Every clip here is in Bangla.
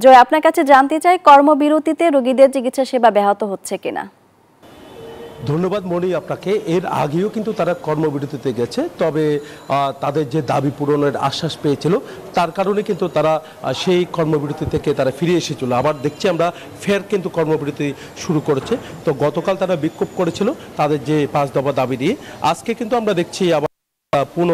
জয়, আপনার কাছে জানতে চাই কর্মবিরতিতে রোগীদের চিকিৎসা সেবা ব্যাহত হচ্ছে কিনা। ধন্যবাদ মনি আপনাকে। এর আগেও কিন্তু তারা কর্মবিরতিতে গেছে, তবে তাদের যে দাবি পূরণের আশ্বাস পেয়েছিল তার কারণে কিন্তু তারা সেই কর্মবিরতি থেকে তারা ফিরে এসেছিল। আবার দেখছি আমরা ফের কিন্তু কর্মবিরতি শুরু করেছে। তো গতকাল তারা বিক্ষোভ করেছিল তাদের যে 5 দফা দাবি নিয়ে। আজকে কিন্তু আমরা দেখছি আবার পুনঃ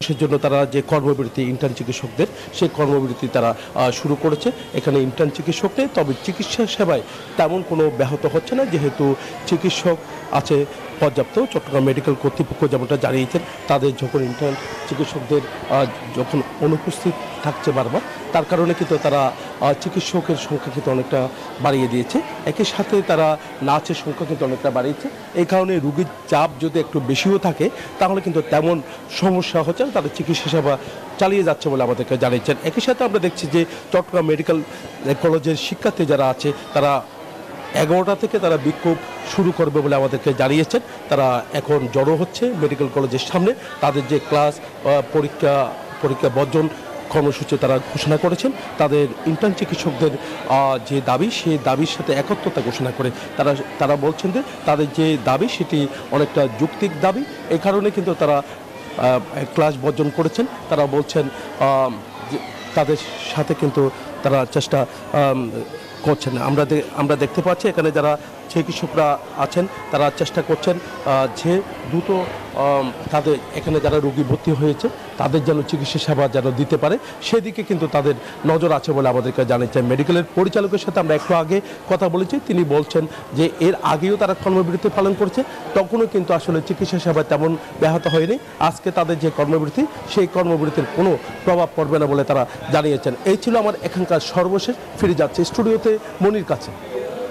সের জন্য তারা যে কর্মবিরতি ইন্টার্ন চিকিৎসকদের সেই কর্মবিরতি তারা শুরু করেছে। এখানে ইন্টার্ন চিকিৎসক নেই, তবে চিকিৎসা সেবায় তেমন কোনো ব্যাহত হচ্ছে না, যেহেতু চিকিৎসক আছে পর্যাপ্ত। চট্টগ্রাম মেডিকেল কর্তৃপক্ষ যেমনটা জানিয়েছেন, তাদের যখন ইন্টার্ন চিকিৎসকদের যখন অনুপস্থিত থাকছে বারবার, তার কারণে কিন্তু তারা চিকিৎসকের সংখ্যা কিন্তু অনেকটা বাড়িয়ে দিয়েছে। একই সাথে তারা নার্সের সংখ্যা কিন্তু অনেকটা বাড়িয়েছে। এই কারণে রোগীর চাপ যদি একটু বেশিও থাকে তাহলে কিন্তু তেমন সমস্যা হচ্ছে না, তাদের চিকিৎসা সেবা চালিয়ে যাচ্ছে বলে আমাদেরকে জানিয়েছেন। একই সাথে আমরা দেখছি যে চট্টগ্রাম মেডিকেল কলেজের শিক্ষার্থী যারা আছে তারা 11টা থেকে তারা বিক্ষোভ শুরু করবে বলে আমাদেরকে জানিয়েছেন। তারা এখন জড়ো হচ্ছে মেডিকেল কলেজের সামনে। তাদের যে ক্লাস পরীক্ষা বর্জন কর্মসূচি তারা ঘোষণা করেছেন। তাদের ইন্টার্ন চিকিৎসকদের যে দাবি, সেই দাবির সাথে একত্রতা ঘোষণা করে তারা বলছেন যে তাদের যে দাবি সেটি অনেকটা যৌক্তিক দাবি। এই কারণে কিন্তু তারা ক্লাস বর্জন করেছেন। তারা বলছেন তাদের সাথে কিন্তু তারা চেষ্টা করছেন। আমরা দেখতে পাচ্ছি এখানে যারা চিকিৎসকরা আছেন তারা চেষ্টা করছেন যে দ্রুত তাদের এখানে যারা রোগী ভর্তি হয়েছে তাদের যেন চিকিৎসা সেবা যেন দিতে পারে, সেদিকে কিন্তু তাদের নজর আছে বলে আমাদেরকে জানিয়েছেন। মেডিকেলের পরিচালকের সাথে আমরা একটু আগে কথা বলেছি, তিনি বলছেন যে এর আগেও তারা কর্মবিরতি পালন করছে, তখনও কিন্তু আসলে চিকিৎসা সেবা তেমন ব্যাহত হয়নি। আজকে তাদের যে কর্মবিরতি, সেই কর্মবিরতির কোনো প্রভাব পড়বে না বলে তারা জানিয়েছেন। এই ছিল আমার এখানকার সর্বশেষ। ফিরে যাচ্ছে স্টুডিওতে মনির কাছে।